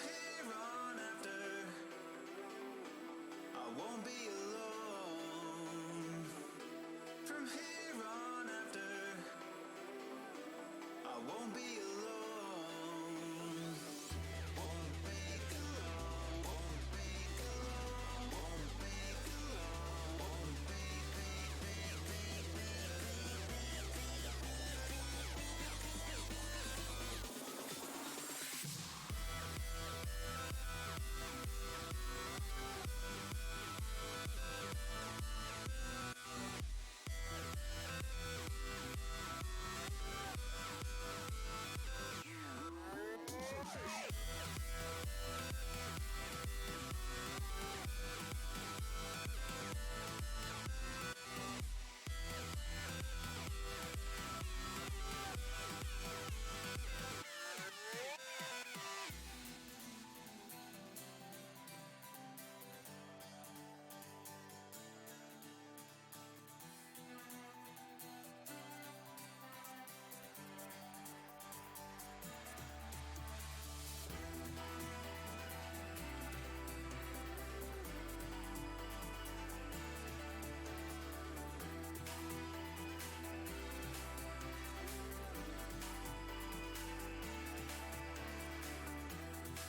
here on after, I won't be alone. From here on after, I won't be alone. Won't be alone. Won't be alone. Won't be alone. Won't be.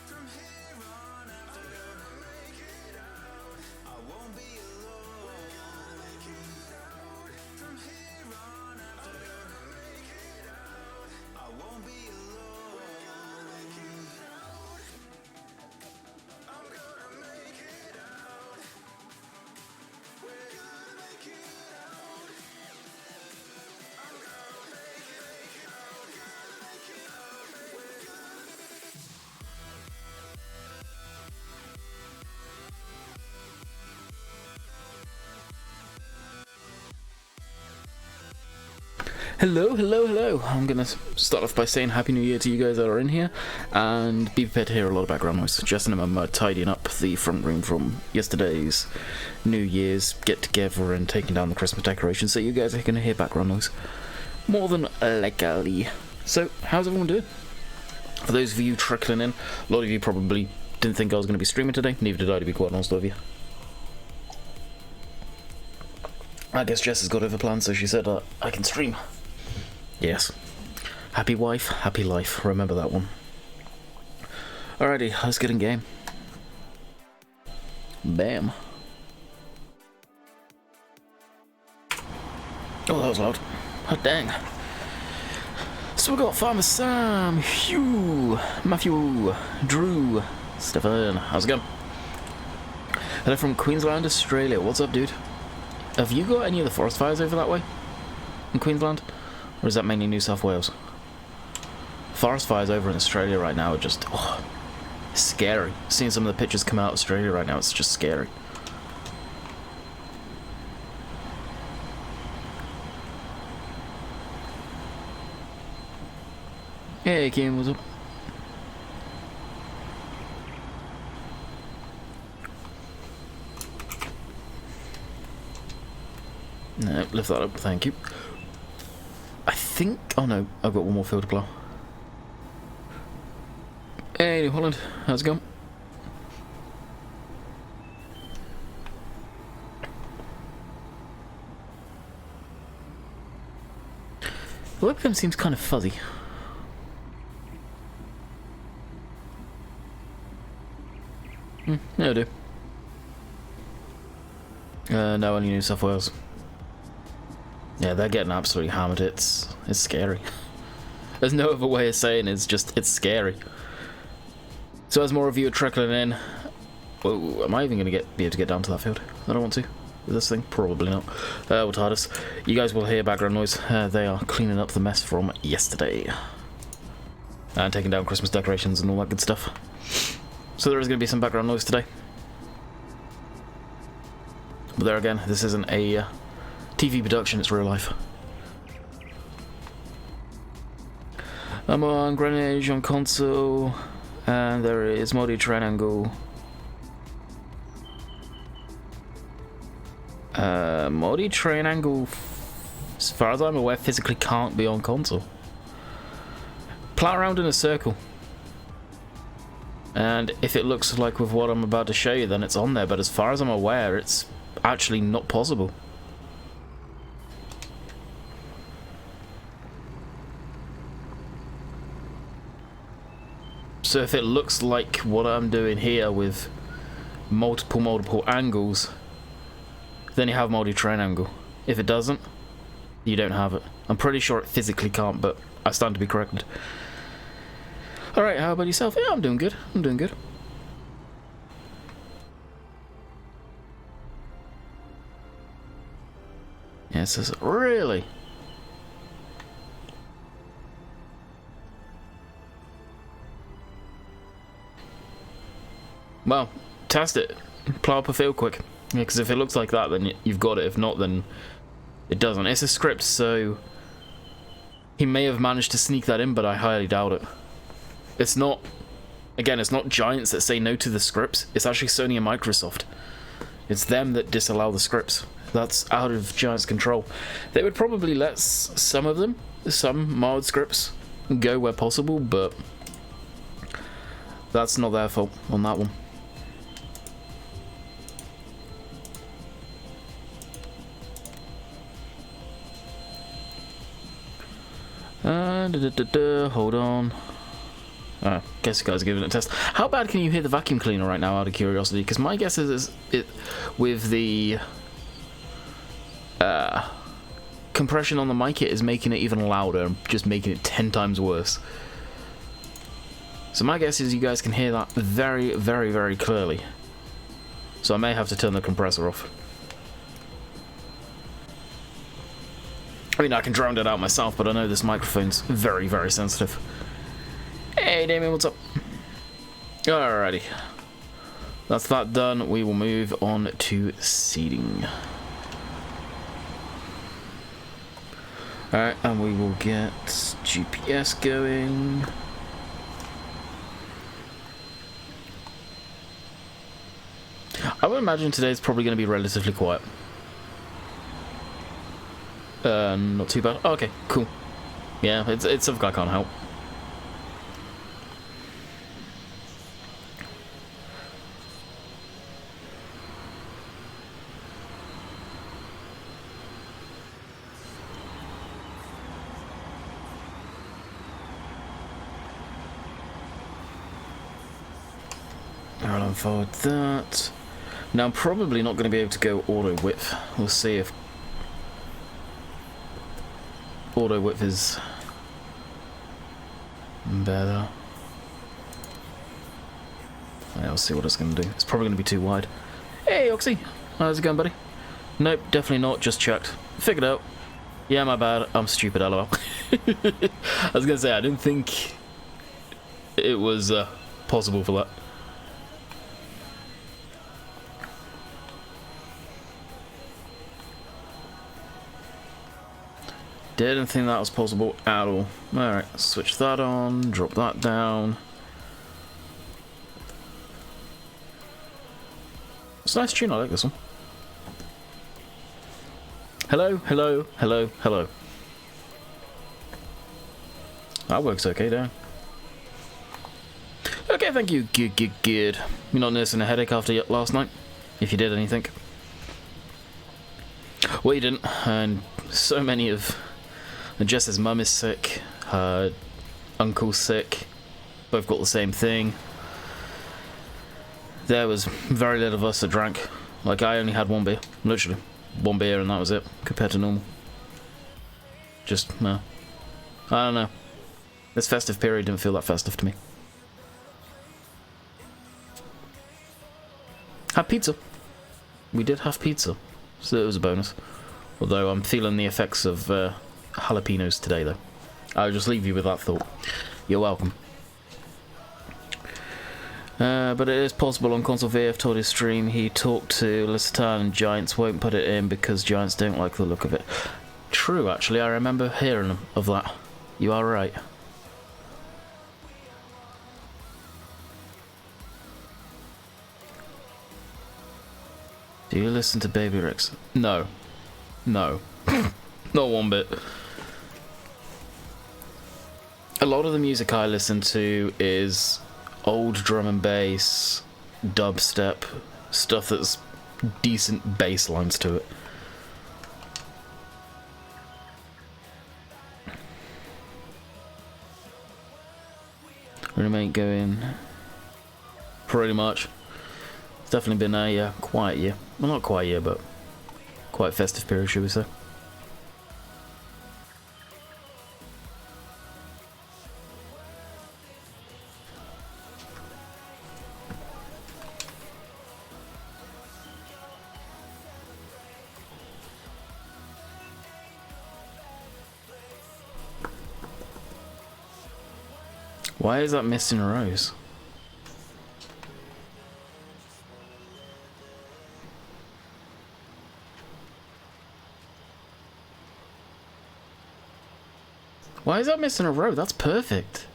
From here on after, I'm gonna make it out. I won't be alone. We're gonna make it out. From here on after, I'm gonna make it out. I won't be alone. We're gonna make it out. I'm gonna make it out. We're gonna make it out. I'm gonna make it out. Gonna make it out. We're gonna. Hello, hello, hello. I'm gonna start off by saying Happy New Year to you guys that are in here, and be prepared to hear a lot of background noise. Just in a moment, tidying up the front room from yesterday's New Year's get together and taking down the Christmas decorations, so you guys are gonna hear background noise more than likely. So, how's everyone doing? For those of you trickling in, a lot of you probably didn't think I was gonna be streaming today. Neither did I, to be quite honest with you. I guess Jess has got other plans, so she said I can stream. Yes. Happy wife, happy life. Remember that one. Alrighty, let's get in game. Bam. Oh, that was loud. Hot dang. So we got Farmer Sam, Hugh, Matthew, Drew, Stefan. How's it going? Hello from Queensland, Australia. What's up, dude? Have you got any of the forest fires over that way? In Queensland? Or is that mainly New South Wales? Forest fires over in Australia right now are just scary. Seeing some of the pictures come out of Australia right now, it's just scary. Hey Kim, what's up? No, lift that up, thank you. I think... oh no, I've got one more field to plough. Hey, New Holland, how's it going? The webcam seems kind of fuzzy. Yeah, I do. No, only New South Wales. Yeah, they're getting absolutely hammered. It's scary. There's no other way of saying it. It's scary. So as more of you are trickling in, whoa, am I even going to be able to get down to that field? I don't want to. With this thing? Probably not. We'll TARDIS. You guys will hear background noise. They are cleaning up the mess from yesterday. And taking down Christmas decorations and all that good stuff. So there is going to be some background noise today. But there again, this isn't a TV production, it's real life. I'm on Greenwich on console, and there is Modi Triangle. Modi Triangle, as far as I'm aware, physically can't be on console. Plow around in a circle. And if it looks like with what I'm about to show you, then it's on there. But as far as I'm aware, it's actually not possible. So if it looks like what I'm doing here with multiple angles, then you have multi-train angle. If it doesn't, you don't have it. I'm pretty sure it physically can't, but I stand to be corrected. Alright, how about yourself? Yeah, I'm doing good. I'm doing good. Yeah, it says, really? Well, test it. Plow up a field quick. Yeah, because if it looks like that, then you've got it. If not, then it doesn't. It's a script, so he may have managed to sneak that in, but I highly doubt it. It's not, again, it's not Giants that say no to the scripts. It's actually Sony and Microsoft. It's them that disallow the scripts. That's out of Giants' control. They would probably let some of them, some mild scripts, go where possible, but that's not their fault on that one. Hold on. Guess you guys are giving it a test. How bad can you hear the vacuum cleaner right now, out of curiosity? Because my guess is it with the compression on the mic, it is making it even louder, just making it 10 times worse. So my guess is you guys can hear that very, very, very clearly. So I may have to turn the compressor off. I mean, I can drown it out myself, but I know this microphone's very, very sensitive. Hey, Damien, what's up? Alrighty. That's that done. We will move on to seating. Alright, and we will get GPS going. I would imagine today's probably going to be relatively quiet. Not too bad. Oh, okay, cool. Yeah, it's something I can't help. I'll unfold that. Now I'm probably not going to be able to go auto width. We'll see if auto width is better. Yeah, we'll see what it's going to do. It's probably going to be too wide. Hey, Oxy! How's it going, buddy? Nope, definitely not. Just checked. Figured out. Yeah, my bad. I'm stupid, lol. I was going to say, I didn't think it was possible for that. Didn't think that was possible at all. Alright, switch that on, drop that down. It's a nice tune, I like this one. Hello, hello, hello, hello. That works okay, don't it? Okay, thank you, good. You're not nursing a headache after last night? If you did anything. Well, you didn't, and so many of... Jess's mum is sick, her uncle's sick, both got the same thing. There was very little of us that drank. Like, I only had one beer, literally. One beer and that was it, compared to normal. Just, no. I don't know. This festive period didn't feel that festive to me. Had pizza. We did have pizza, so it was a bonus. Although I'm feeling the effects of jalapenos today, though. I'll just leave you with that thought. You're welcome. But it is possible on Console VF told his stream he talked to Lisatan and Giants won't put it in because Giants don't like the look of it. True, actually, I remember hearing of that. You are right. Do you listen to Baby Rex? No. No. Not one bit. A lot of the music I listen to is old drum and bass, dubstep, stuff that's decent bass lines to it. Remake going pretty much. It's definitely been a quiet year. Well, not quiet year, but quite festive period, should we say. Why is that missing a rose? Why is that missing a row? That's perfect.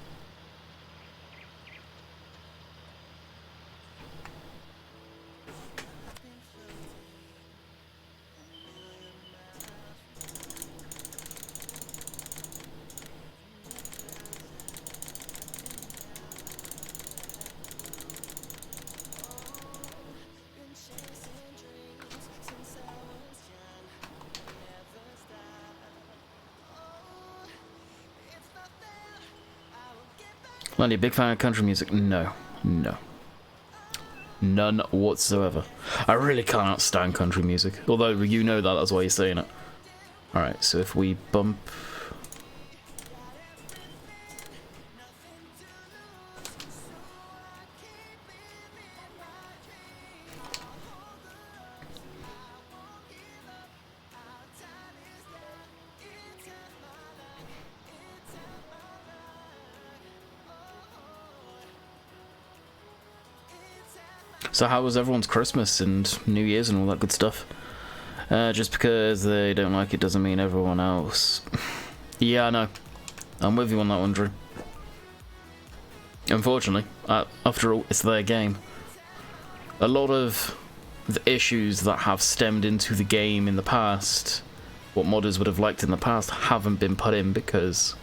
Landy, big fan of country music? No. No. None whatsoever. I really can't stand country music. Although you know that, that's why you're saying it. Alright, so if we bump... So how was everyone's Christmas and New Year's and all that good stuff? Just because they don't like it doesn't mean everyone else. Yeah, I know. I'm with you on that one, Drew. Unfortunately, after all, it's their game. A lot of the issues that have stemmed into the game in the past, what modders would have liked in the past, haven't been put in because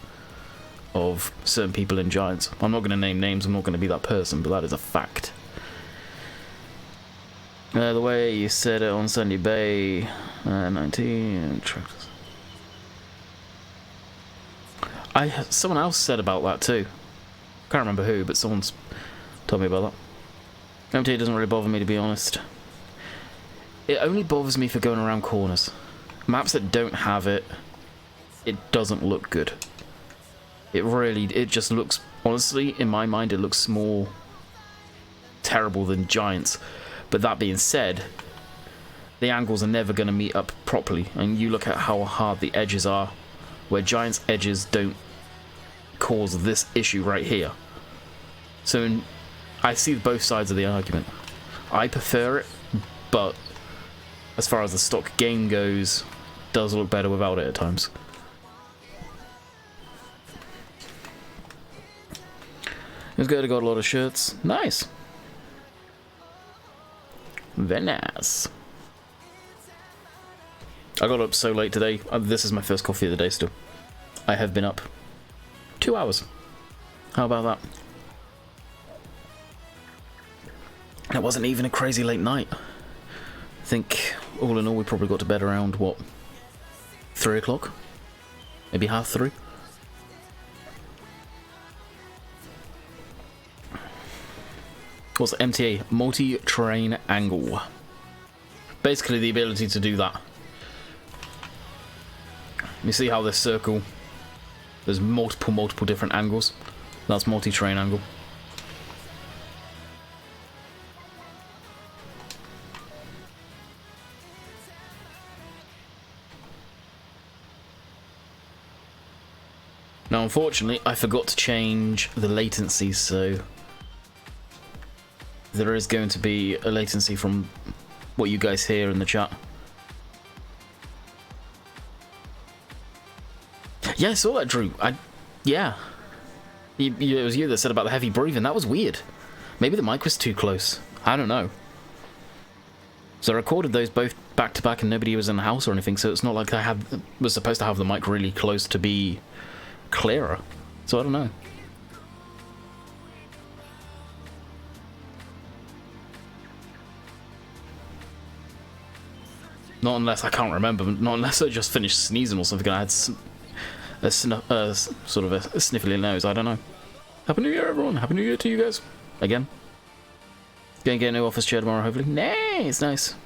of certain people in Giants. I'm not going to name names, I'm not going to be that person, but that is a fact. The way you said it on Sandy Bay, 19 tractors. Someone else said about that too. Can't remember who, but someone's told me about that. MT doesn't really bother me, to be honest. It only bothers me for going around corners. Maps that don't have it, it doesn't look good. It just looks, honestly, in my mind, it looks more terrible than Giants. But that being said, the angles are never going to meet up properly. And you look at how hard the edges are, where Giants' edges don't cause this issue right here. So I see both sides of the argument. I prefer it, but as far as the stock game goes, it does look better without it at times. It was good, I got a lot of shirts. Nice. Very nice. I got up so late today. This is my first coffee of the day still. I have been up 2 hours. How about that? It wasn't even a crazy late night. I think, all in all, we probably got to bed around, what, 3 o'clock? Maybe half 3? What's MTA? Multi-terrain angle. Basically the ability to do that. You see how this circle, there's multiple different angles. That's multi-terrain angle. Now unfortunately I forgot to change the latency, so there is going to be a latency from what you guys hear in the chat. Yeah, I saw that, Drew. Yeah. It was you that said about the heavy breathing. That was weird. Maybe the mic was too close. I don't know. So I recorded those both back to back and nobody was in the house or anything, so it's not like I was supposed to have the mic really close to be clearer. So I don't know. Not unless I can't remember. Not unless I just finished sneezing or something and I had sort of a sniffly nose. I don't know. Happy New Year, everyone. Happy New Year to you guys. Again. Gonna get a new office chair tomorrow, hopefully. Nice, nice.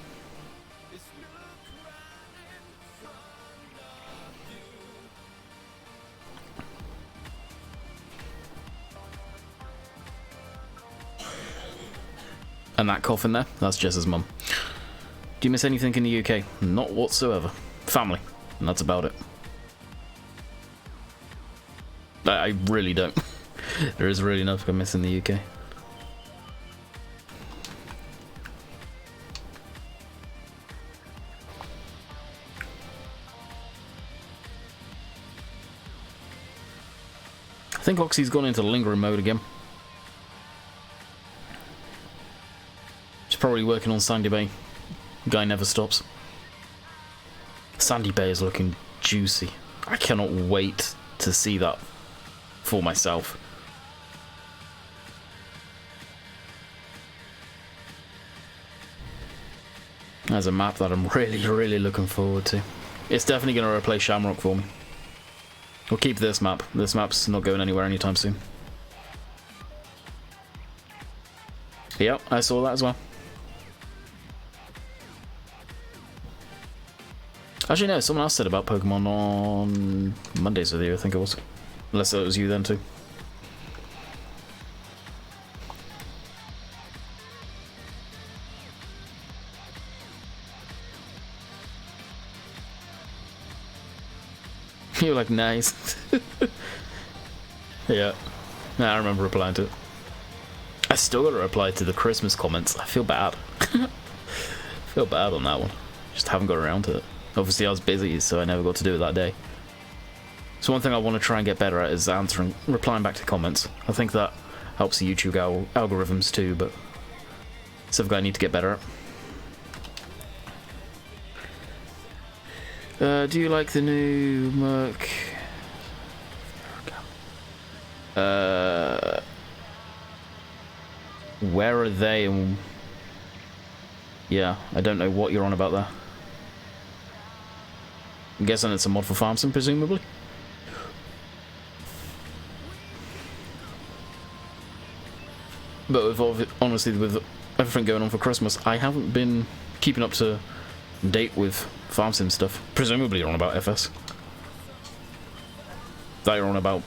And that cough in there, that's Jess's mum. Do you miss anything in the UK? Not whatsoever. Family, and that's about it. I really don't. There is really nothing I miss in the UK. I think Oxy's gone into lingering mode again. She's probably working on Sandy Bay. Guy never stops. Sandy Bay is looking juicy. I cannot wait to see that for myself. There's a map that I'm really looking forward to. It's definitely going to replace Shamrock for me. We'll keep this map. This map's not going anywhere anytime soon. Yep, I saw that as well. Actually, no, someone else said about Pokemon on Monday's video, I think it was. Unless it was you then too. You were like, nice. Yeah. Nah, I remember replying to it. I still got to reply to the Christmas comments. I feel bad. Feel bad on that one. Just haven't got around to it. Obviously I was busy, so I never got to do it that day. So one thing I want to try and get better at is replying back to comments. I think that helps the YouTube algorithms too, but it's something I need to get better at. Do you like the new Merc? Where are they? Yeah, I don't know what you're on about there. I'm guessing it's a mod for Farm Sim, presumably. But honestly, with everything going on for Christmas, I haven't been keeping up to date with Farm Sim stuff. Presumably you're on about FS. That you're on about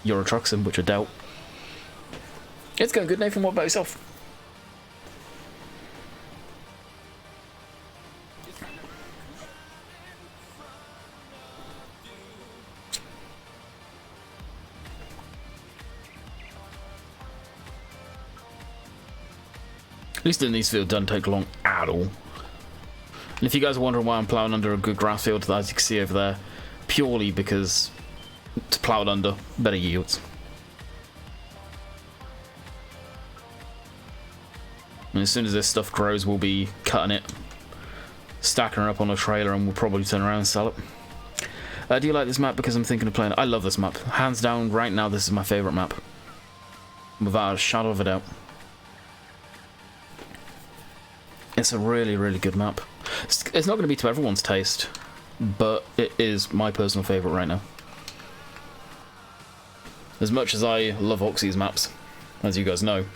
Euro Truck Sim, which I doubt. It's going good, Nathan. What about yourself? At least in these fields doesn't take long at all. And if you guys are wondering why I'm ploughing under a good grass field, as you can see over there, purely because it's ploughed under, better yields. And as soon as this stuff grows, we'll be cutting it, stacking it up on a trailer, and we'll probably turn around and sell it. Do you like this map? Because I'm thinking of playing it. I love this map. Hands down, right now, this is my favourite map. Without a shadow of a doubt. It's a really good map. It's not going to be to everyone's taste, but it is my personal favourite right now. As much as I love Oxy's maps, as you guys know.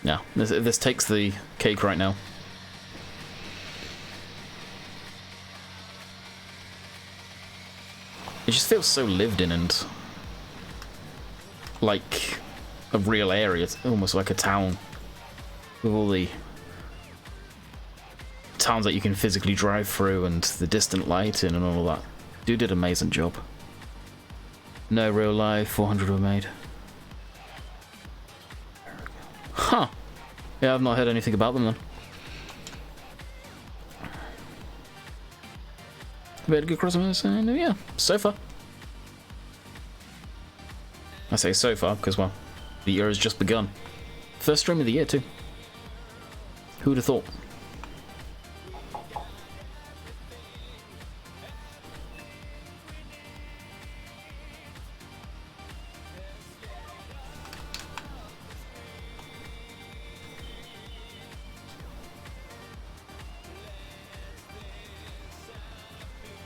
Yeah, this takes the cake right now. It just feels so lived in and like a real area. It's almost like a town with all the towns that you can physically drive through and the distant lighting and all that. Dude did an amazing job. No real life, 400 were made. Huh. Yeah, I've not heard anything about them then. We had a good Christmas and New Year. So far. I say so far because, well, the year has just begun. First stream of the year too. Who would have thought?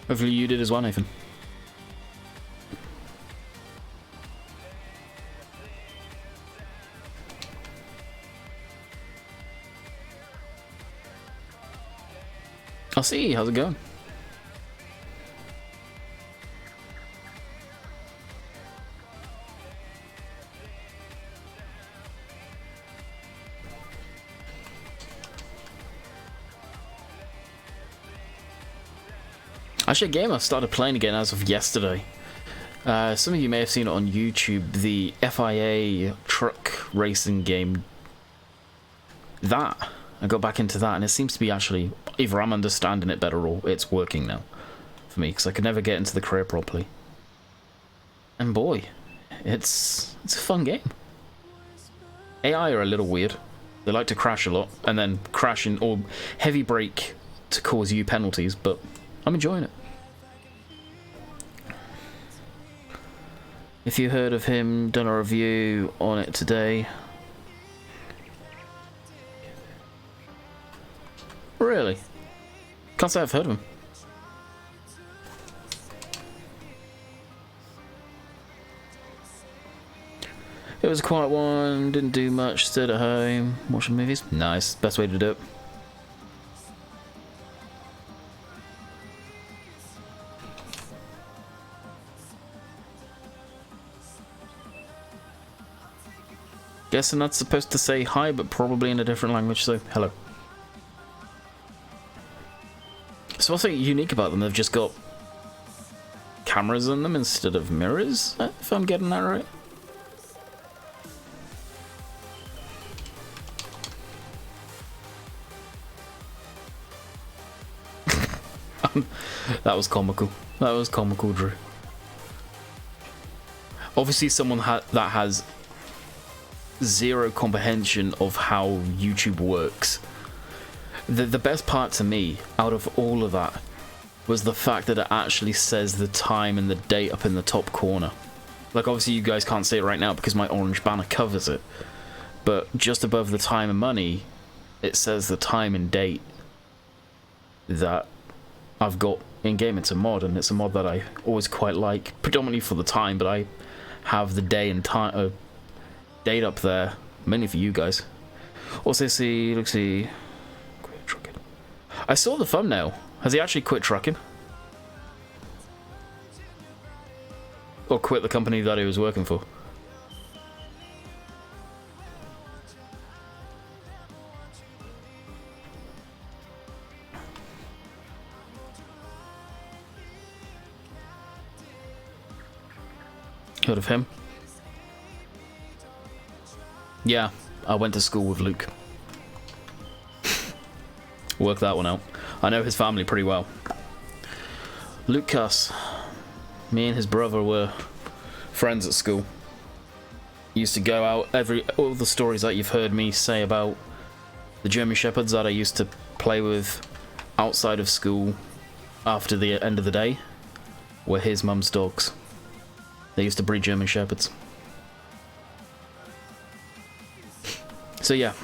Hopefully you did as well, Nathan. I'll see. How's it going? Actually, a game I started playing again as of yesterday. Some of you may have seen it on YouTube, the FIA truck racing game. That, I got back into that, and it seems to be actually, either I'm understanding it better or it's working now for me, because I could never get into the career properly. And boy, it's a fun game. AI are a little weird. They like to crash a lot, and then crash in, or heavy brake to cause you penalties, but I'm enjoying it. If you heard of him, done a review on it today. Really? Can't say I've heard of him. It was a quiet one, didn't do much, stayed at home, watching movies. Nice, best way to do it. Guessing that's supposed to say hi, but probably in a different language, so hello. So what's unique about them? They've just got cameras in them instead of mirrors, if I'm getting that right. That was comical. That was comical, Drew. Obviously someone that has zero comprehension of how YouTube works. The best part to me out of all of that was the fact that it actually says the time and the date up in the top corner. Like, obviously you guys can't see it right now because my orange banner covers it, but just above the time and money it says the time and date that I've got in game. It's a mod, and it's a mod that I always quite like, predominantly for the time, but I have the day and time date up there mainly for you guys. Also, see, let's see. Quit trucking. I saw the thumbnail. Has he actually quit trucking? Or quit the company that he was working for? Heard of him? Yeah, I went to school with Luke. Work that one out. I know his family pretty well. Lucas. Me and his brother were friends at school. Used to go out all the stories that you've heard me say about the German Shepherds that I used to play with outside of school after the end of the day were his mum's dogs. They used to breed German Shepherds. So yeah,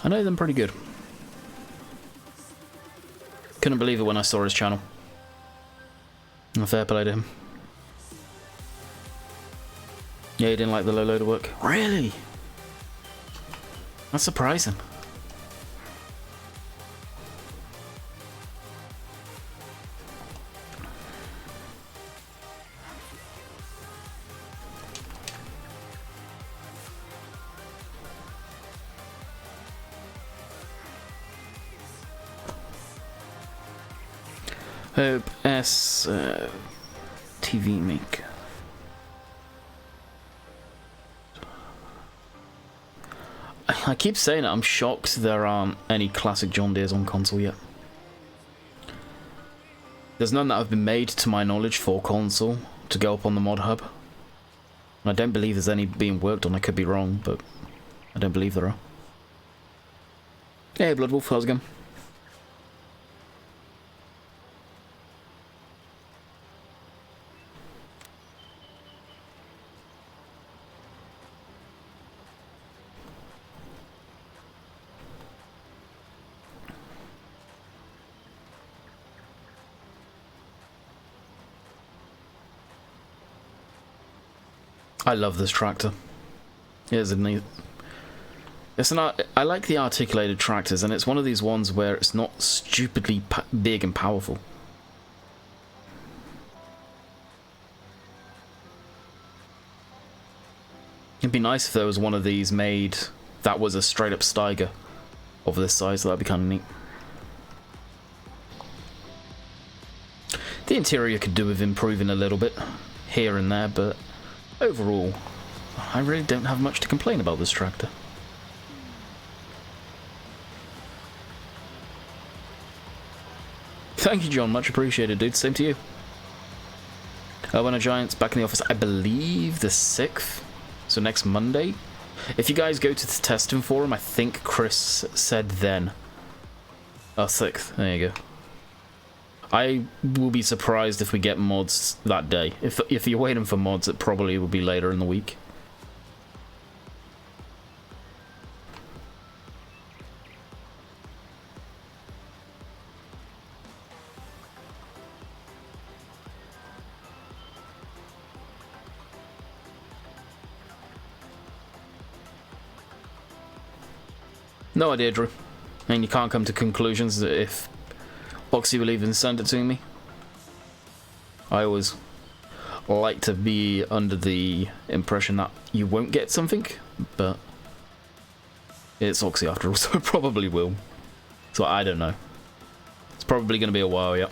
I know them pretty good. Couldn't believe it when I saw his channel. Fair play to him. Yeah, he didn't like the low loader work. Really? That's surprising. Hope S TV make. I keep saying it, I'm shocked there aren't any classic John Deeres on console yet. There's none that have been made to my knowledge for console to go up on the mod hub. And I don't believe there's any being worked on. I could be wrong, but I don't believe there are. Hey Bloodwolf, how's it going? I love this tractor. It's a neat... I like the articulated tractors, and it's one of these ones where it's not stupidly big and powerful. It'd be nice if there was one of these made that was a straight up Steiger of this size. That'd be kind of neat. The interior could do with improving a little bit here and there, but overall, I really don't have much to complain about this tractor. Thank you, John. Much appreciated, dude. Same to you. When a Giant's back in the office, I believe the 6th. So next Monday. If you guys go to the testing forum, I think Chris said then. Oh, 6th. There you go. I will be surprised if we get mods that day. If you're waiting for mods, it probably will be later in the week. No idea, Drew. And you can't come to conclusions if Oxy will even send it to me. I always like to be under the impression that you won't get something, but it's Oxy after all, so it probably will. So I don't know. It's probably going to be a while yet.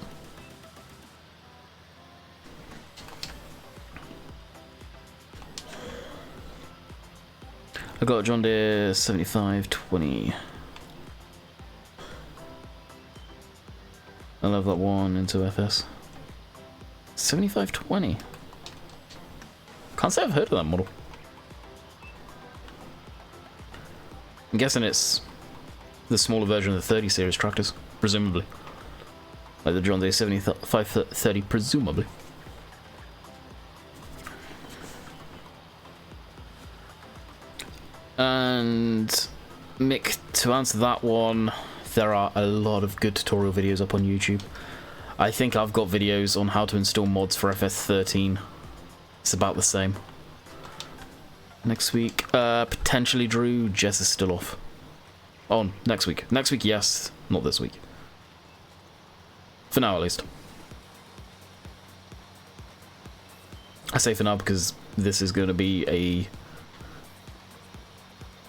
I got a John Deere 7520. I love that one into FS. 7520. Can't say I've heard of that model. I'm guessing it's the smaller version of the 30 series tractors, presumably. Like the John Deere 7530, presumably. And Mick, to answer that one, there are a lot of good tutorial videos up on YouTube. I think I've got videos on how to install mods for FS13. It's about the same. Next week, potentially Drew. Jess is still off. Oh, next week. Next week, yes. Not this week. For now, at least. I say for now because this is going to be a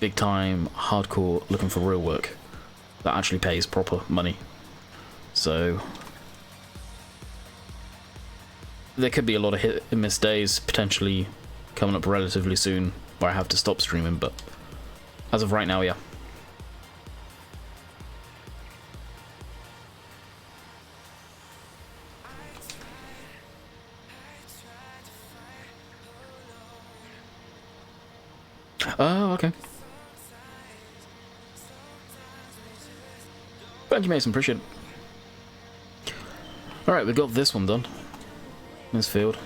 big time, hardcore, looking for real work that actually pays proper money. So there could be a lot of hit and miss days potentially coming up relatively soon where I have to stop streaming, but as of right now, yeah. Oh, okay. Thank you, Mason. Appreciate it. Alright, we got this one done. This field.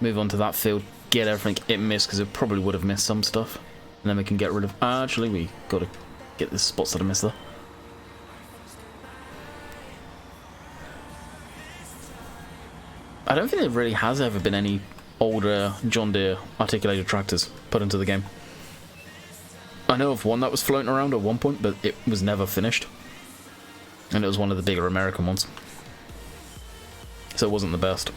Move on to that field. Get everything it missed, because it probably would have missed some stuff. And then we can get rid of... Actually, we got to get the spots that I missed there. I don't think there really has ever been any older John Deere articulated tractors put into the game. I know of one that was floating around at one point, but it was never finished. And it was one of the bigger American ones. So it wasn't the best.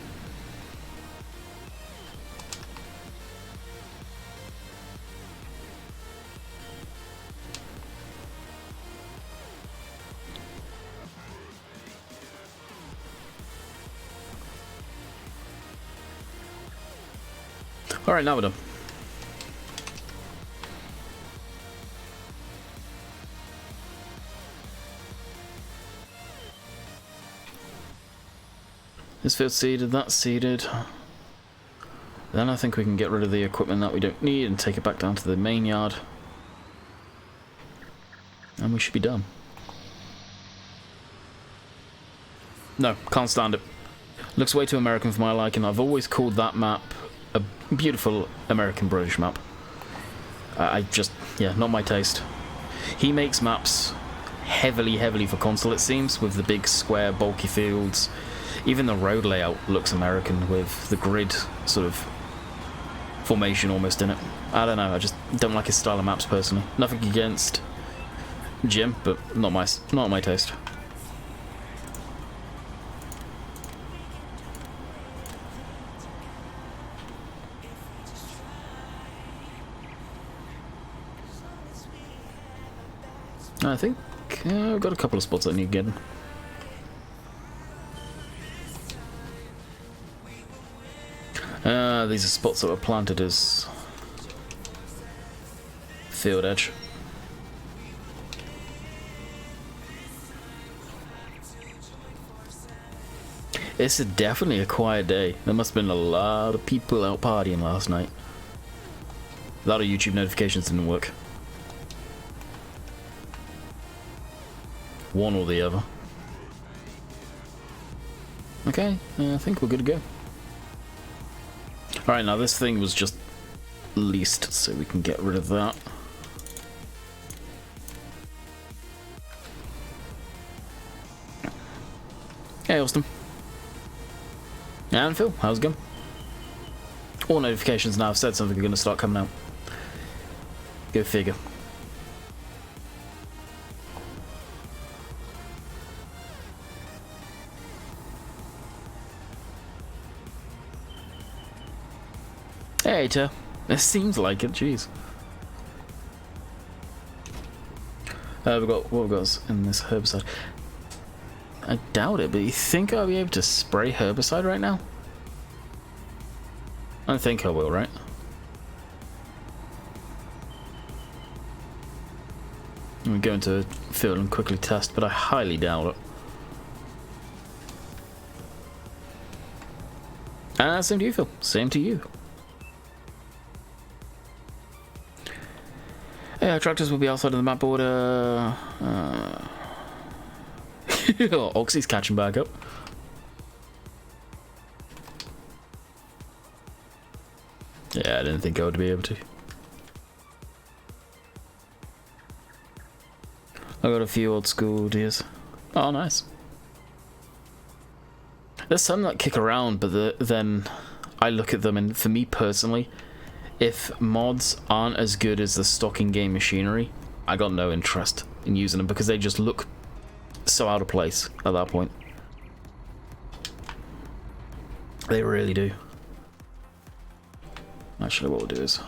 Alright, now we're done. This field's seeded, that's seeded. Then I think we can get rid of the equipment that we don't need and take it back down to the main yard. And we should be done. No, can't stand it. Looks way too American for my liking. I've always called that map a beautiful American-British map. I just, yeah, not my taste. He makes maps heavily for console, it seems, with the big square bulky fields. Even the road layout looks American with the grid sort of formation almost in it. I don't know, I just don't like his style of maps personally. Nothing against Jim, but not my taste. I think I've got a couple of spots I need to get in. These are spots that were planted as field edge. It's definitely a quiet day. There must have been a lot of people out partying last night. A lot of YouTube notifications didn't work. One or the other. Okay, I think we're good to go. Alright, now this thing was just leased, so we can get rid of that. Hey, Austin. And Phil, how's it going? All notifications now have said something are going to start coming out. Go figure. Hey, Ter. It seems like it, jeez. We've got, what we've got in this herbicide. I doubt it, but you think I'll be able to spray herbicide right now? I think I will, right? I'm going to go into the field and quickly test, but I highly doubt it. Same to you, Phil. Same to you. Yeah, tractors will be outside of the map border. Oxy's catching back up. Yeah, I didn't think I would be able to. I got a few old school deers. Oh, nice. There's some that kick around, but then I look at them, and for me personally, if mods aren't as good as the stock in-game machinery, I got no interest in using them because they just look so out of place at that point. They really do. Actually, what we'll do is...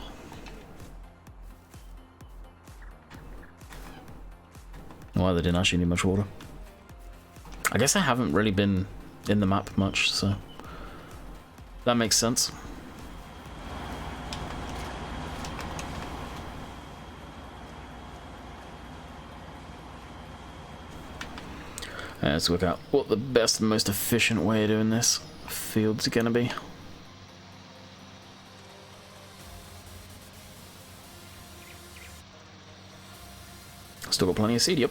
Well, they didn't actually need much water. I guess I haven't really been in the map much, so... That makes sense. Let's work out what the best and most efficient way of doing this field's gonna be. Still got plenty of seed, yep.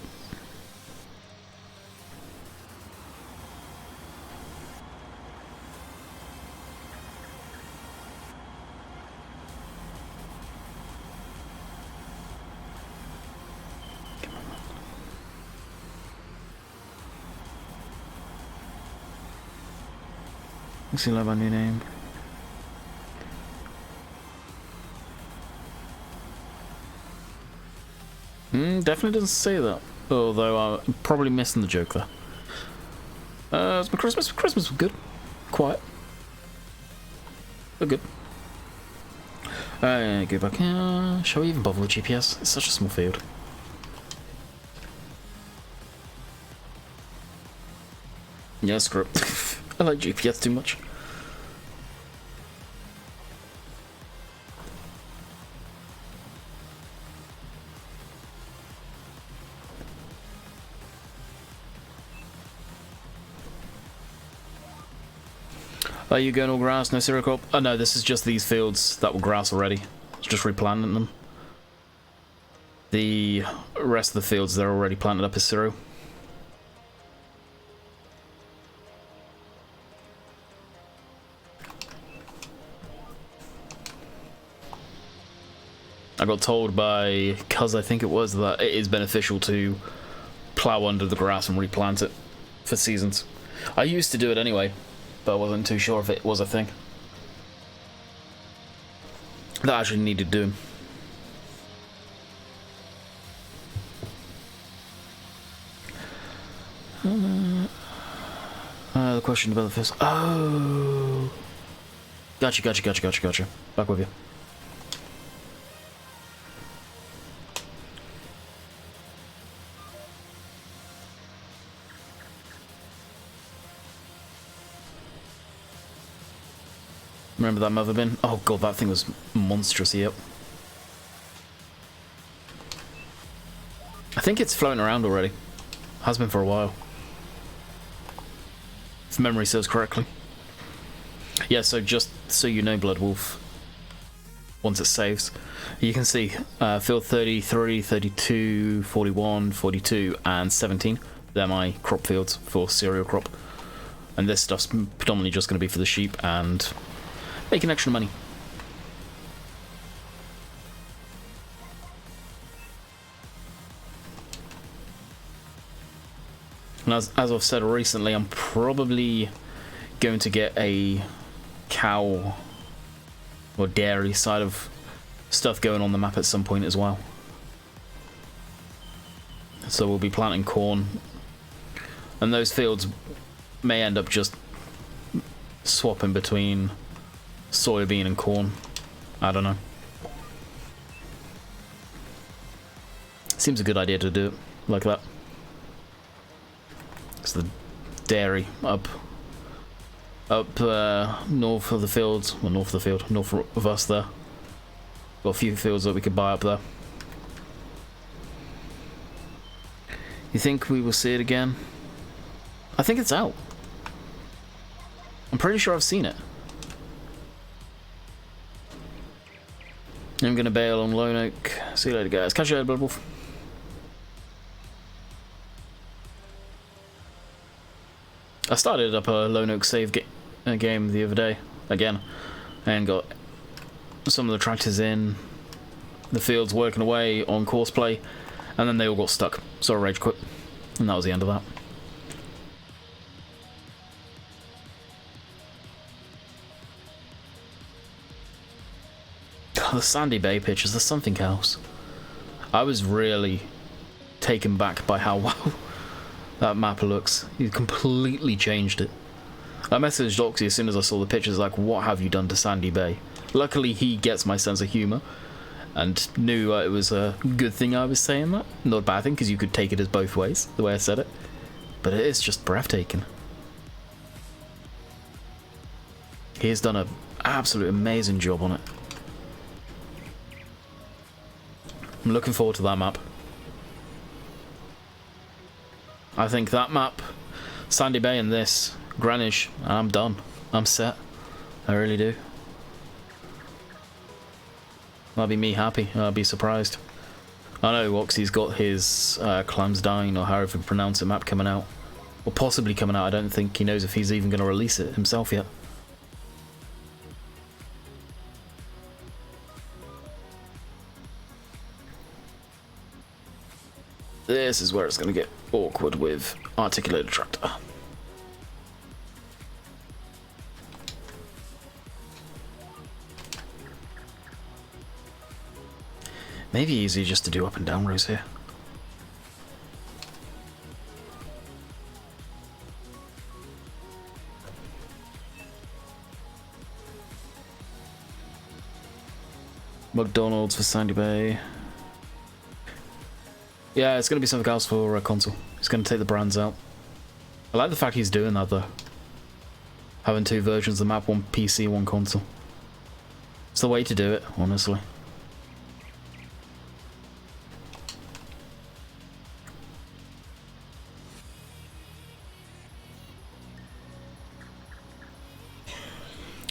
Let's see, love our new name. Definitely doesn't say that. Although I'm probably missing the joke there. It's my Christmas. Christmas was good. Quiet. But good. Go back. Shall we even bother with GPS? It's such a small field. Yeah, screw it. I like GPS too much. Are you going all grass, no cereal crop? Oh no, this is just these fields that were grass already. It's just replanting them. The rest of the fields, they're already planted up as cereal. I got told by Cuz, I think it was, that it is beneficial to plow under the grass and replant it for seasons. I used to do it anyway, but I wasn't too sure if it was a thing. that actually needed doing. The question about the first. Oh, gotcha. Back with you. Remember that mother bin? Oh god, that thing was monstrous. Yep. I think it's floating around already. Has been for a while. If memory serves correctly. Yeah, so just so you know, Blood Wolf, once it saves, you can see field 33, 32, 41, 42, and 17. They're my crop fields for cereal crop. And this stuff's predominantly just going to be for the sheep and making extra money. And as I've said recently, I'm probably going to get a cow or dairy side of stuff going on the map at some point as well. So we'll be planting corn, and those fields may end up just swapping between soybean and corn. I don't know. Seems a good idea to do it like that. It's the dairy up north of the fields, well, north of us there. Got a few fields that we could buy up there. You think we will see it again? I think it's out. I'm pretty sure I've seen it. I'm gonna bail on Lone Oak. See you later, guys. Catch you later, Blood Wolf. I started up a Lone Oak save game the other day, again, and got some of the tractors in, the fields working away on course play, and then they all got stuck, so I rage quit, and that was the end of that. The Sandy Bay pictures, there's something else. I was really taken back by how well that map looks. He completely changed it. I messaged Oxy as soon as I saw the pictures, like, what have you done to Sandy Bay? Luckily he gets my sense of humour and knew it was a good thing I was saying that. Not a bad thing, because you could take it as both ways, the way I said it. But it is just breathtaking. He has done an absolute amazing job on it. I'm looking forward to that map. I think that map, Sandy Bay and this, Greenwich, and I'm done. I'm set. I really do. That'll be me happy. I'll be surprised. I know Oxy's got his Clamsdine, or however you pronounce it, map coming out. Or possibly coming out. I don't think he knows if he's even going to release it himself yet. This is where it's going to get awkward with articulated tractor. Maybe easy just to do up and down rows here. McDonald's for Sandy Bay. Yeah, it's going to be something else for a console. He's going to take the brands out. I like the fact he's doing that though. Having two versions of the map, one PC, one console. It's the way to do it, honestly.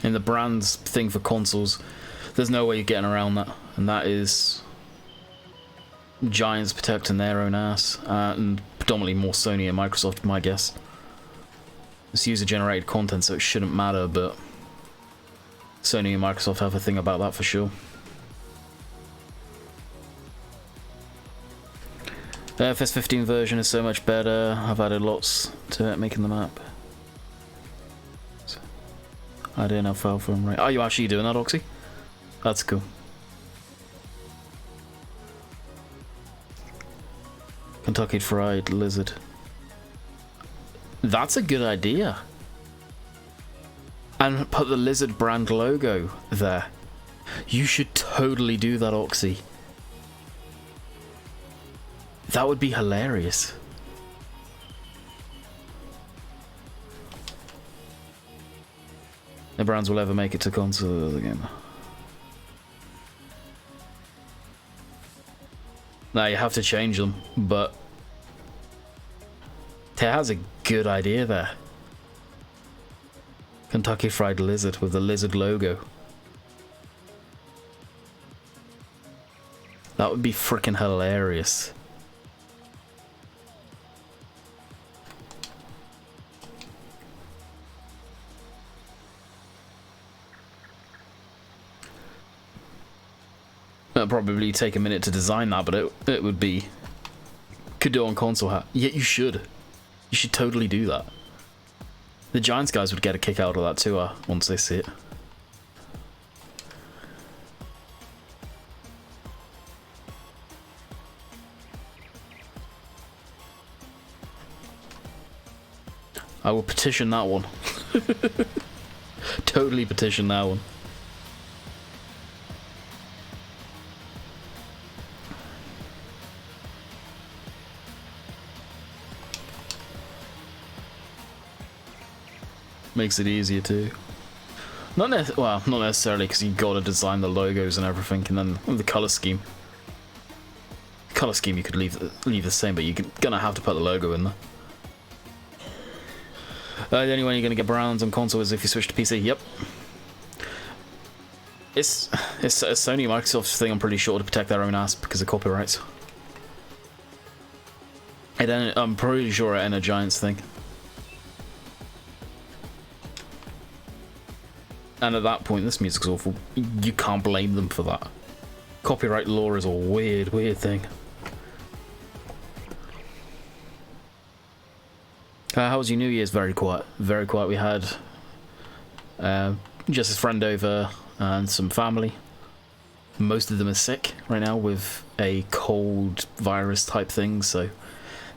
In the brands thing for consoles, there's no way you're getting around that, and that is Giants protecting their own ass, and predominantly more Sony and Microsoft, my guess. It's user-generated content, so it shouldn't matter, but Sony and Microsoft have a thing about that for sure. The FS15 version is so much better. I've added lots to it, making the map. I didn't have file from right. Are you actually doing that, Oxy? That's cool. Kentucky Fried Lizard. That's a good idea. And put the Lizard brand logo there. You should totally do that, Oxy. That would be hilarious. No brands will ever make it to consoles again. Now you have to change them, but Ted has a good idea there. Kentucky Fried Lizard with the lizard logo. That would be freaking hilarious. It'd probably take a minute to design that, but it would be... Could do it on console. Yeah, you should. You should totally do that. The Giants guys would get a kick out of that too, once they see it. I will petition that one. Totally petition that one. Makes it easier too. Not necessarily, because you gotta design the logos and everything, and then the color scheme. Color scheme you could leave the same, but you're gonna have to put the logo in there. The only way you're gonna get Browns on console is if you switch to PC. Yep. It's a Sony Microsoft thing, I'm pretty sure, to protect their own ass because of copyrights. And then I'm pretty sure it ain't a Giants thing. And at that point, this music's awful. You can't blame them for that. Copyright law is a weird, weird thing. How was your New Year's? Very quiet. Very quiet. We had just his friend over and some family. Most of them are sick right now with a cold virus type thing, so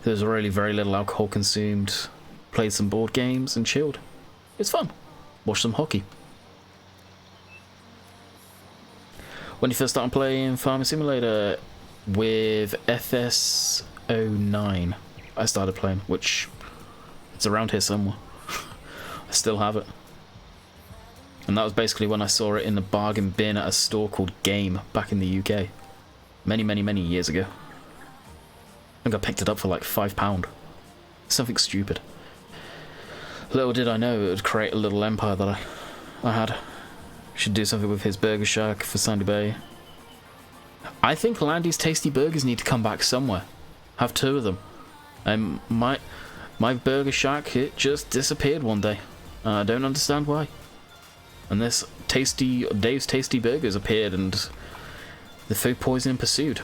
there's really very little alcohol consumed. Played some board games and chilled. It's fun. Watched some hockey. When you first started playing Farming Simulator with FS09, I started playing, which it's around here somewhere. I still have it. And that was basically when I saw it in the bargain bin at a store called Game back in the UK. Many, many, many years ago. I think I picked it up for like £5. Something stupid. Little did I know it would create a little empire that I had. Should do something with his Burger Shack for Sandy Bay. I think Landy's Tasty Burgers need to come back somewhere. Have two of them. My Burger Shack, it just disappeared one day. I don't understand why. And this Dave's Tasty Burgers appeared and the food poisoning pursued.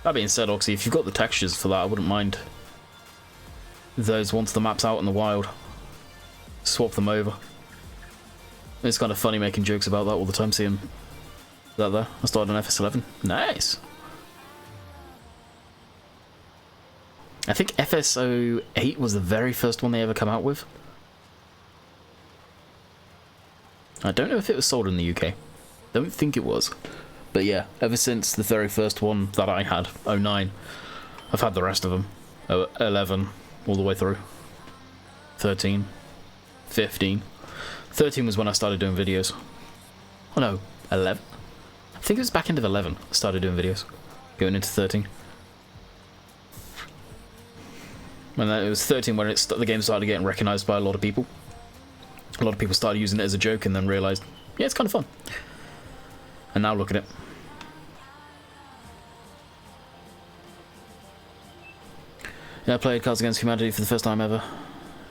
That being said, Oxy, if you've got the textures for that, I wouldn't mind those once the map's out in the wild. Swap them over. It's kind of funny making jokes about that all the time, seeing that there. I started on FS11. Nice! I think FS08 was the very first one they ever come out with. I don't know if it was sold in the UK. Don't think it was. But yeah, ever since the very first one that I had, 09, I've had the rest of them. 11, all the way through. 13, 15. 13 was when I started doing videos. Oh no, 11? I think it was back end of 11 I started doing videos. Going into 13. And then it was 13 when the game started getting recognised by a lot of people. A lot of people started using it as a joke and then realised, yeah, it's kind of fun. And now look at it. Yeah, I played Cards Against Humanity for the first time ever.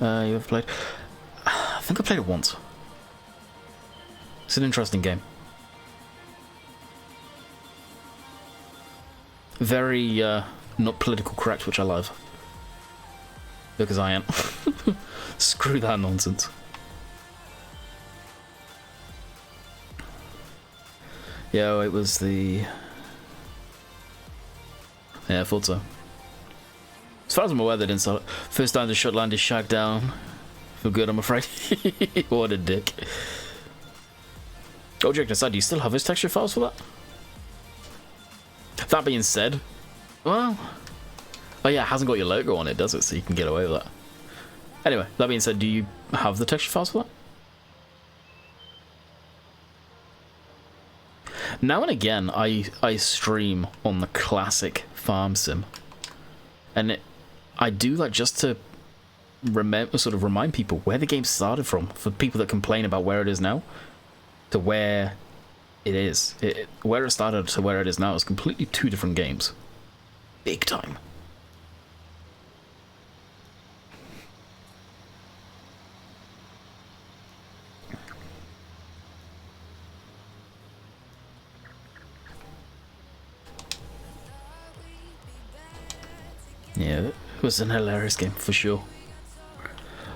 You ever played? I think I played it once. It's an interesting game. Very not political correct, which I love. Because I am. Screw that nonsense. Yo, it was the... Yeah, I thought so. As far as I'm aware, they didn't sell it. First time to shut land is shagged down. For good, I'm afraid. What a dick. Oh, joking aside, do you still have his texture files for that? That being said, well... Oh yeah, it hasn't got your logo on it, does it? So you can get away with that. Anyway, that being said, do you have the texture files for that? Now and again, I stream on the classic farm sim. And I do that just to sort of remind people where the game started from. For people that complain about where it is now, to where it is. Where it started to where it is now is completely two different games. Big time. Yeah, it was an hilarious game for sure.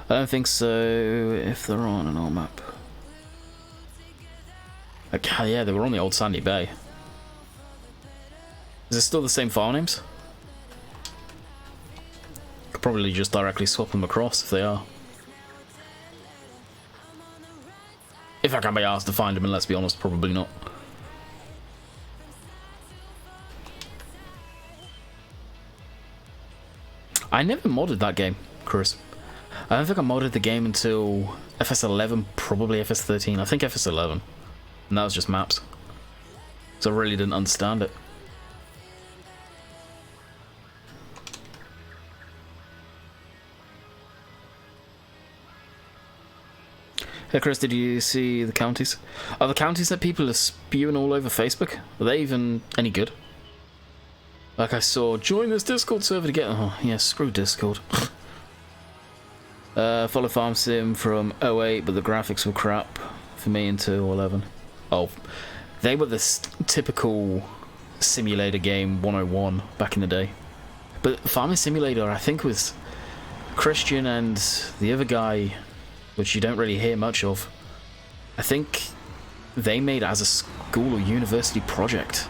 I don't think so if they're on an old map. Okay, yeah, they were on the old Sandy Bay. Is it still the same file names? Could probably just directly swap them across if they are. If I can be asked to find them, and let's be honest, probably not. I never modded that game, Chris. I don't think I modded the game until FS11, probably FS13. I think FS11. And that was just maps. So I really didn't understand it. Hey Chris, did you see the counties? Are the counties that people are spewing all over Facebook? Are they even any good? Like I saw, join this Discord server to get... Oh, yeah, screw Discord. Follow Farm Sim from 08, but the graphics were crap for me until 11. Oh, they were the typical simulator game 101 back in the day. But Farming Simulator, I think, was Christian and the other guy, which you don't really hear much of. I think they made it as a school or university project.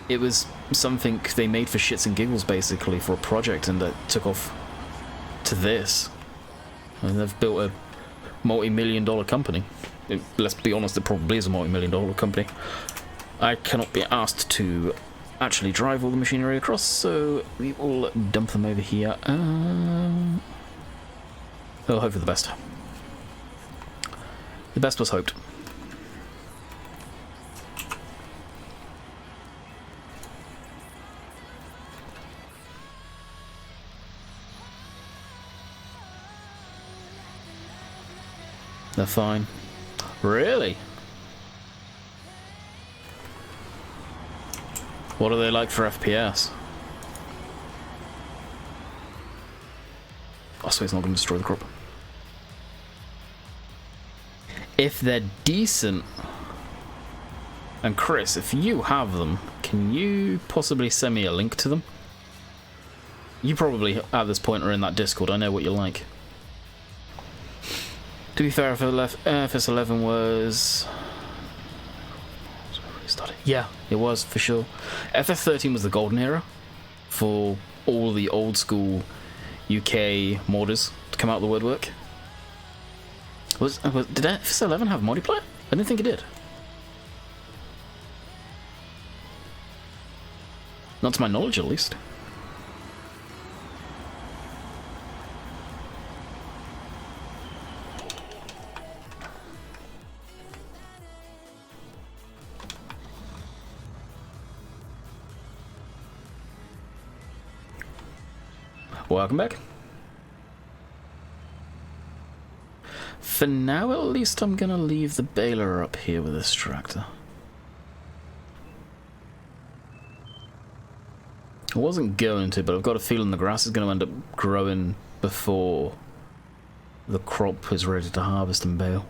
It was something they made for shits and giggles, basically, for a project, and that took off to this. And they've built a multi-million-dollar company. Let's be honest, it probably is a multi-million-dollar company. I cannot be asked to actually drive all the machinery across, so we will dump them over here. I'll hope for the best. The best was hoped. They're fine. Really? What are they like for FPS? I swear it's not going to destroy the crop. If they're decent... And Chris, if you have them, can you possibly send me a link to them? You probably, at this point, are in that Discord. I know what you're like. To be fair, FS11 was... Yeah, it was, for sure. FS13 was the golden era for all the old school UK modders to come out of the woodwork. Did FS11 have multiplayer? I didn't think it did. Not to my knowledge, at least. Welcome back. For now, at least, I'm gonna leave the baler up here with this tractor. I wasn't going to, but I've got a feeling the grass is going to end up growing before the crop is ready to harvest and bale.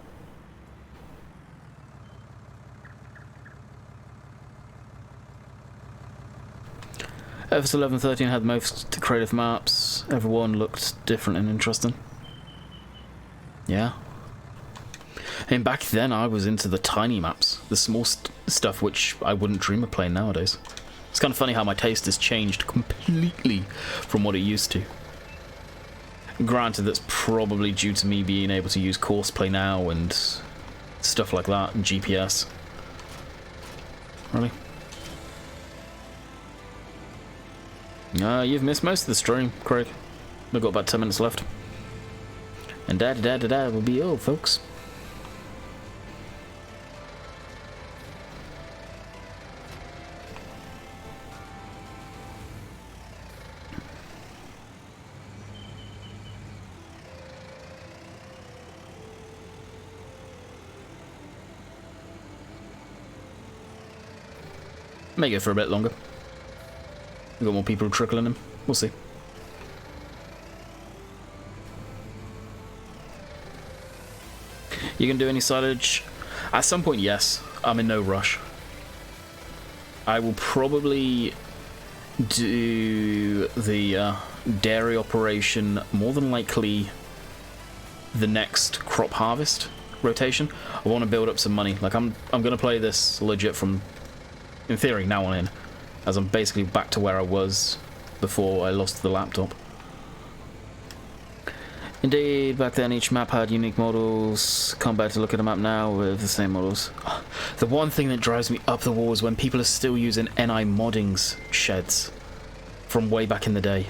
FS 11-13 had most creative maps. Everyone looked different and interesting. Yeah. And back then I was into the tiny maps, the small stuff which I wouldn't dream of playing nowadays. It's kind of funny how my taste has changed completely from what it used to. Granted, that's probably due to me being able to use course play now and stuff like that, and GPS. Really? You've missed most of the stream, Craig. We've got about 10 minutes left. And da-da-da-da-da will be all, folks. May go for a bit longer. We've got more people trickling in. We'll see. You can do any silage? At some point, yes. I'm in no rush. I will probably do the dairy operation more than likely the next crop harvest rotation. I want to build up some money. Like I'm gonna play this legit from, in theory, now on in, as I'm basically back to where I was before I lost the laptop. Indeed, back then each map had unique models. Come back to look at a map now with the same models. The one thing that drives me up the wall is when people are still using NI modding's sheds from way back in the day.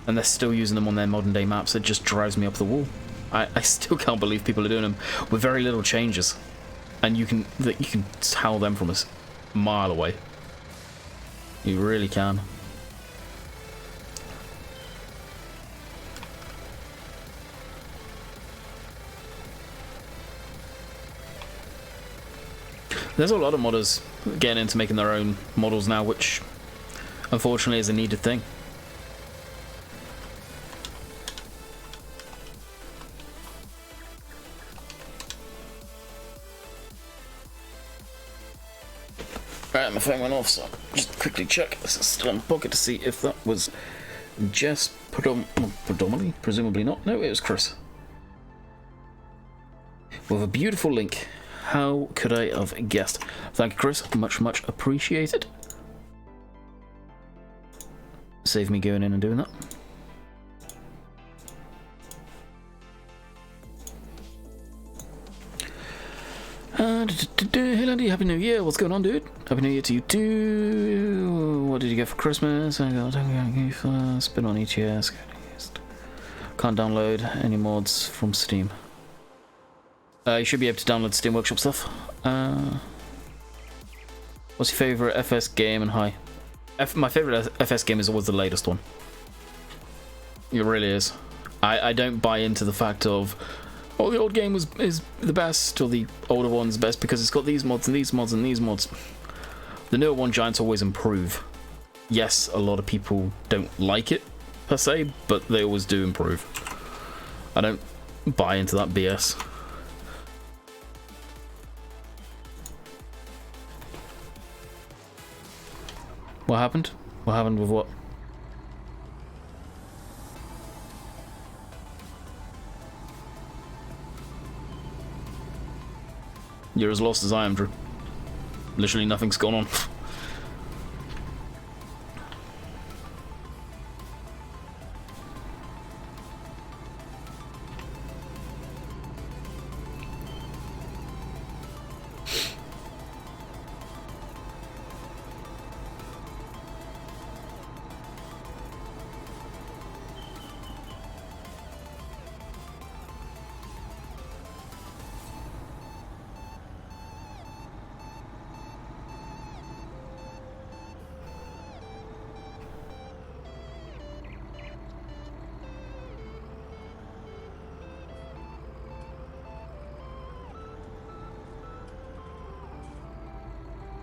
And they're still using them on their modern day maps. It just drives me up the wall. I still can't believe people are doing them with very little changes. And you can tell them from a mile away. You really can. There's a lot of modders getting into making their own models now, which unfortunately is a needed thing. Right, my phone went off, so just quickly check. This is still in my pocket to see if that was Jess predominantly, presumably not. No, it was Chris. With a beautiful link. How could I have guessed? Thank you, Chris. Much, much appreciated. Save me going in and doing that. Hey, Landy, Happy New Year. What's going on, dude? Happy New Year to you, too. What did you get for Christmas? I got a spin on ETS. Can't download any mods from Steam. You should be able to download Steam Workshop stuff. What's your favourite FS game and hi? My favourite FS game is always the latest one. It really is. I don't buy into the fact of, oh, the old game is the best, or the older one's best because it's got these mods and these mods and these mods. The newer one giants always improve. Yes, a lot of people don't like it, per se, but they always do improve. I don't buy into that BS. What happened? What happened with what? You're as lost as I am, Drew. Literally nothing's gone on.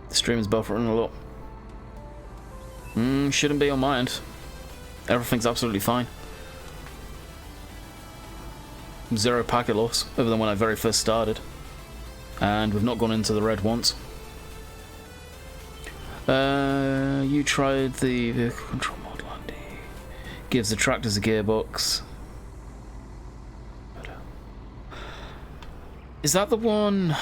The stream is buffering a lot. Shouldn't be on my end. Everything's absolutely fine. Zero packet loss, other than when I very first started. And we've not gone into the red once. You tried the vehicle control model, Andy. Gives the tractors a gearbox. Is that the one?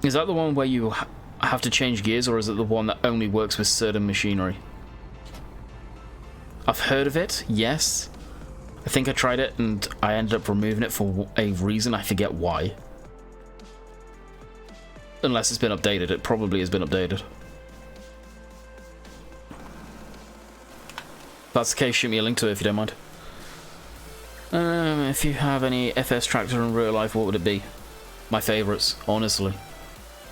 Is that the one where you have to change gears, or is it the one that only works with certain machinery? I've heard of it, yes. I think I tried it and I ended up removing it for a reason, I forget why. Unless it's been updated, it probably has been updated. If that's the case, shoot me a link to it if you don't mind. If you have any FS tractor in real life, what would it be? My favourites, honestly.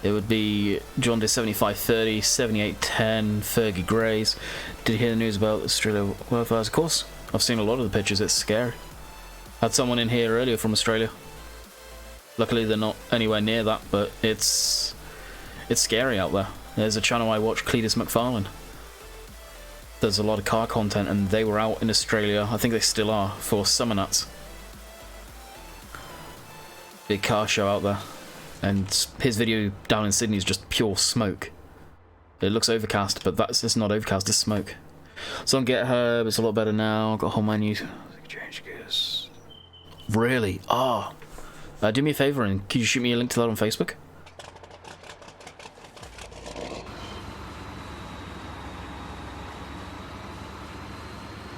It would be John Deere 7530, 7810, Fergie Greys. Did you hear the news about Australia wildfires? Of course, I've seen a lot of the pictures, it's scary. Had someone in here earlier from Australia. Luckily they're not anywhere near that, but it's scary out there. There's a channel I watch, Cletus McFarlane. There's a lot of car content, and they were out in Australia, I think they still are, for Summer Nuts. Big car show out there. And his video down in Sydney is just pure smoke. It looks overcast, but it's not overcast, it's smoke. So on GitHub, it's a lot better now. Got a whole menu. Change gears. Really? Ah. Oh. Do me a favour and could you shoot me a link to that on Facebook?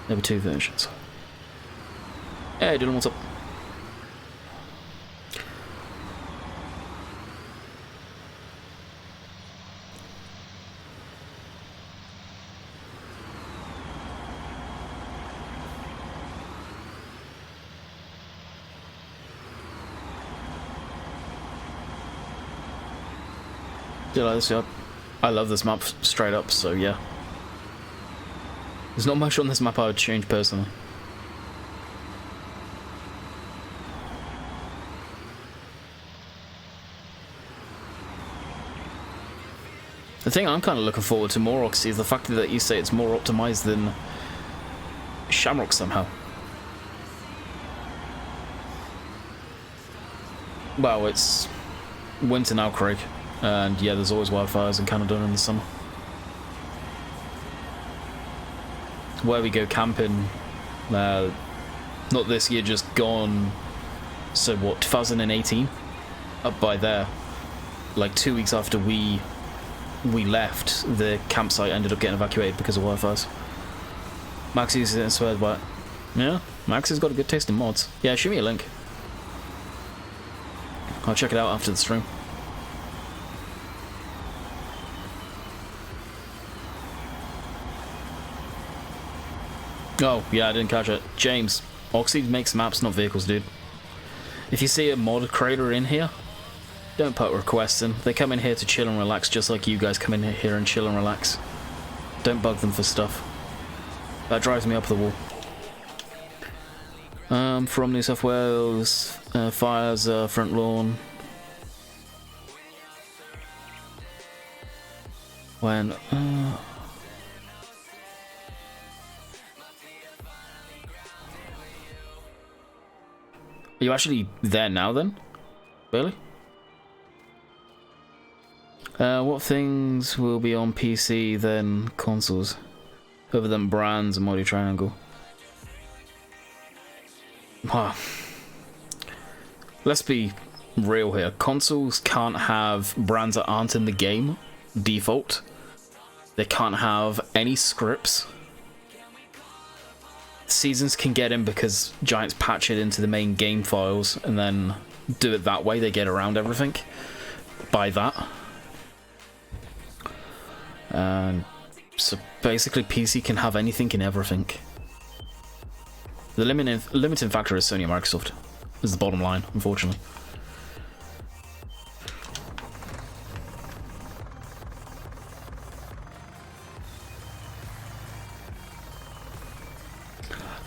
There were 2 versions. Hey Dylan, what's up? Do you like this? Yeah. I love this map straight up, so yeah. There's not much on this map I would change personally. The thing I'm kind of looking forward to more, Oxy, is the fact that you say it's more optimized than Shamrock somehow. Well, it's winter now, Craig. And yeah, there's always wildfires in Canada in the summer. Where we go camping, not this year, just gone, so what, 2018? Up by there. Like 2 weeks after we left, the campsite ended up getting evacuated because of wildfires. Maxie's swears by it. Yeah, Maxie's got a good taste in mods. Yeah, shoot me a link. I'll check it out after the stream. Oh, yeah, I didn't catch it. James, Oxy makes maps, not vehicles, dude. If you see a mod creator in here, don't put requests in. They come in here to chill and relax, just like you guys come in here and chill and relax. Don't bug them for stuff. That drives me up the wall. From New South Wales, fires, front lawn. When, Are you actually there now then? Really? What things will be on PC then consoles? Other than brands and Mighty Triangle? Wow. Let's be real here. Consoles can't have brands that aren't in the game, default. They can't have any scripts. Seasons can get in because Giants patch it into the main game files and then do it that way. They get around everything by that. And so basically PC can have anything and everything. The limiting factor is Sony and Microsoft. Is the bottom line, unfortunately.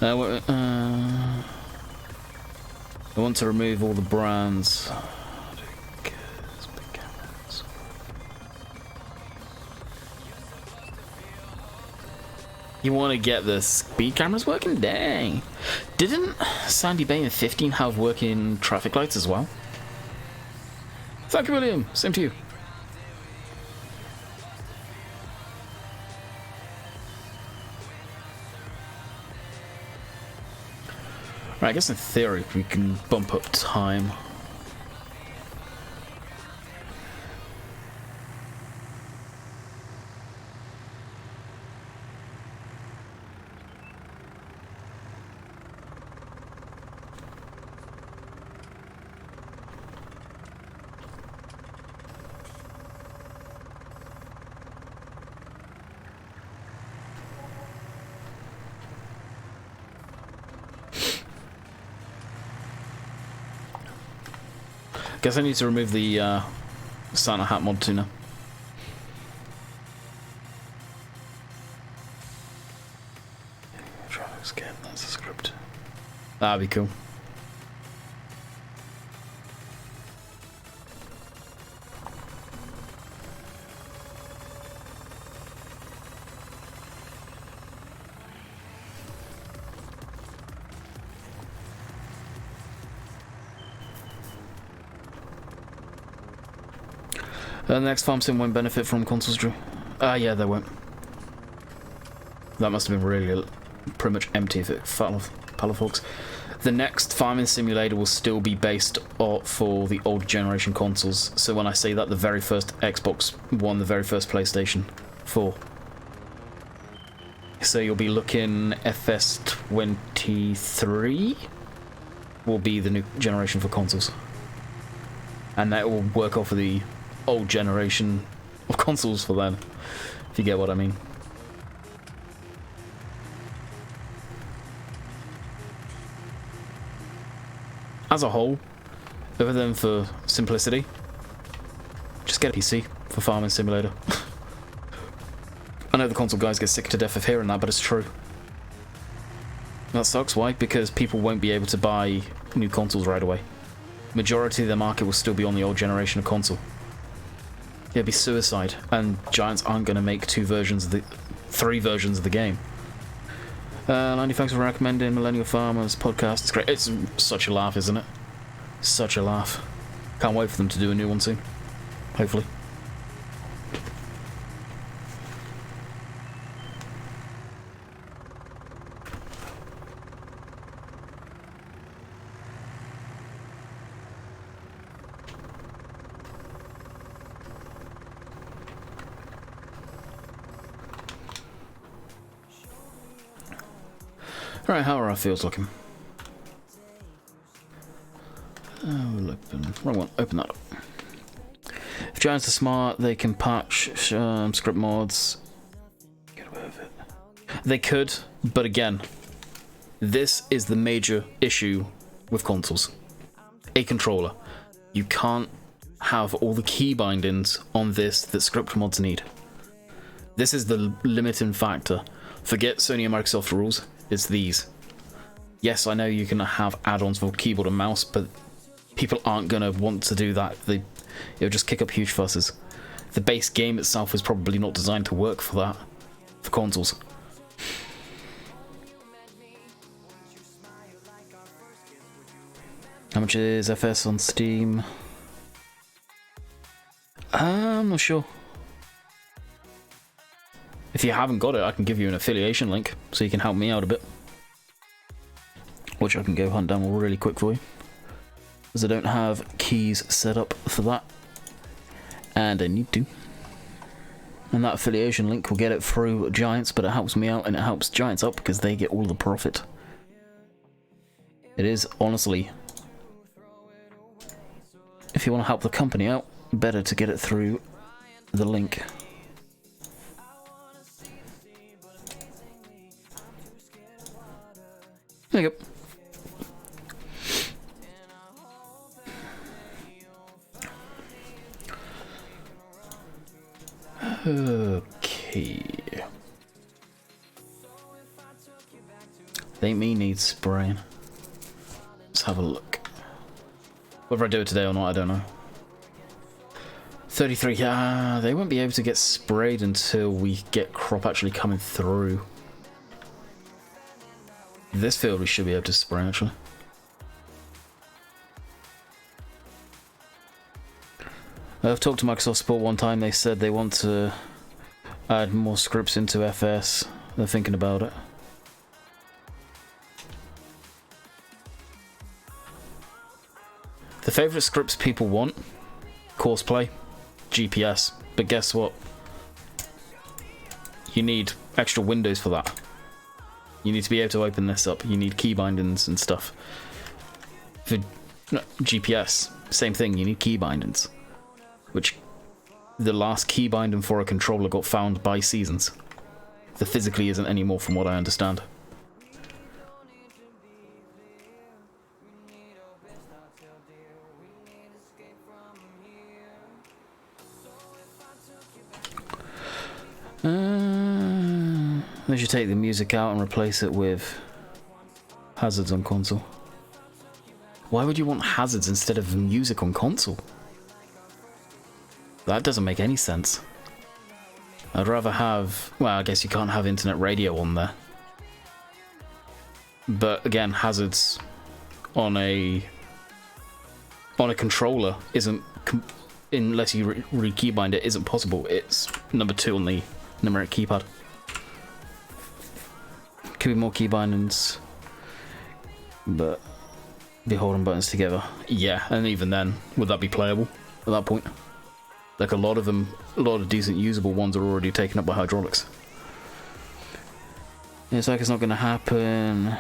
I want to remove all the brands. You want to get the speed cameras working? Dang. Didn't Sandy Bay in 15 have working traffic lights as well? Thank you, William. Same to you. Right, I guess in theory we can bump up time. Guess I need to remove the Santa Hat mod too now. Traffic scan, that's a script. That'd be cool. The next farm sim won't benefit from consoles, Drew. Yeah, they won't. That must have been really pretty much empty for Palafolks. The next farming simulator will still be based for the old generation consoles. So when I say that, the very first Xbox One, the very first PlayStation 4. So you'll be looking FS23 will be the new generation for consoles. And that will work off of the old generation of consoles for then, if you get what I mean. As a whole, other than for simplicity, just get a PC for Farming Simulator. I know the console guys get sick to death of hearing that, but it's true. That sucks. Why? Because people won't be able to buy new consoles right away. Majority of the market will still be on the old generation of console. It'd be suicide, and Giants aren't going to make three versions of the game. Landy, thanks for recommending Millennial Farmers podcast. It's great. It's such a laugh, isn't it? Such a laugh. Can't wait for them to do a new one soon. Hopefully. Right, how are our fields looking? We'll open. Wrong one. Open that up. If Giants are smart, they can patch script mods. Get away with it. They could, but again, this is the major issue with consoles. A controller. You can't have all the key bindings on this that script mods need. This is the limiting factor. Forget Sony and Microsoft rules. It's these. Yes, I know you can have add-ons for keyboard and mouse, but people aren't going to want to do that. It'll just kick up huge fusses. The base game itself is probably not designed to work for that, for consoles. How much is FS on Steam? I'm not sure. If you haven't got it, I can give you an affiliation link so you can help me out a bit. Which I can go hunt down really quick for you. Because I don't have keys set up for that. And I need to. And that affiliation link will get it through Giants, but it helps me out and it helps Giants out because they get all the profit. It is, honestly, if you want to help the company out, better to get it through the link. There you go. Okay. They me need spraying. Let's have a look. Whether I do it today or not, I don't know. 33, they won't be able to get sprayed until we get crop actually coming through. This field we should be able to spray actually. I've talked to Microsoft support one time, they said they want to add more scripts into FS. They're thinking about it. The favourite scripts people want: courseplay, GPS. But guess what? You need extra windows for that. You need to be able to open this up. You need key bindings and stuff. For GPS, same thing. You need key bindings, which the last key binding for a controller got found by Seasons. There physically isn't anymore, from what I understand. They should take the music out and replace it with hazards on console. Why would you want hazards instead of music on console? That doesn't make any sense. I'd rather have... Well, I guess you can't have internet radio on there. But again, hazards on a controller isn't... Unless you re-keybind it, isn't possible. It's number 2 on the numeric keypad. Could be more key bindings, but be holding buttons together. Yeah, and even then, would that be playable at that point? Like a lot of decent usable ones are already taken up by hydraulics. It's like it's not going to happen.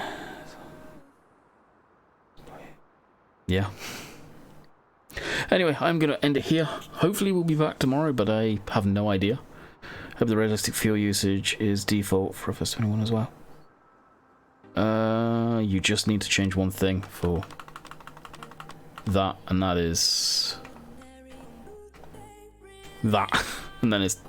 Yeah. Anyway, I'm going to end it here. Hopefully we'll be back tomorrow, but I have no idea. Hope the realistic fuel usage is default for FS21 as well. You just need to change one thing for that, and that is that. And then it's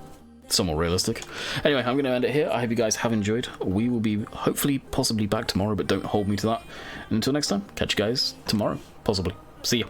somewhat realistic. Anyway, I'm going to end it here. I hope you guys have enjoyed. We will be hopefully possibly back tomorrow, but don't hold me to that. And until next time, catch you guys tomorrow, possibly. See ya.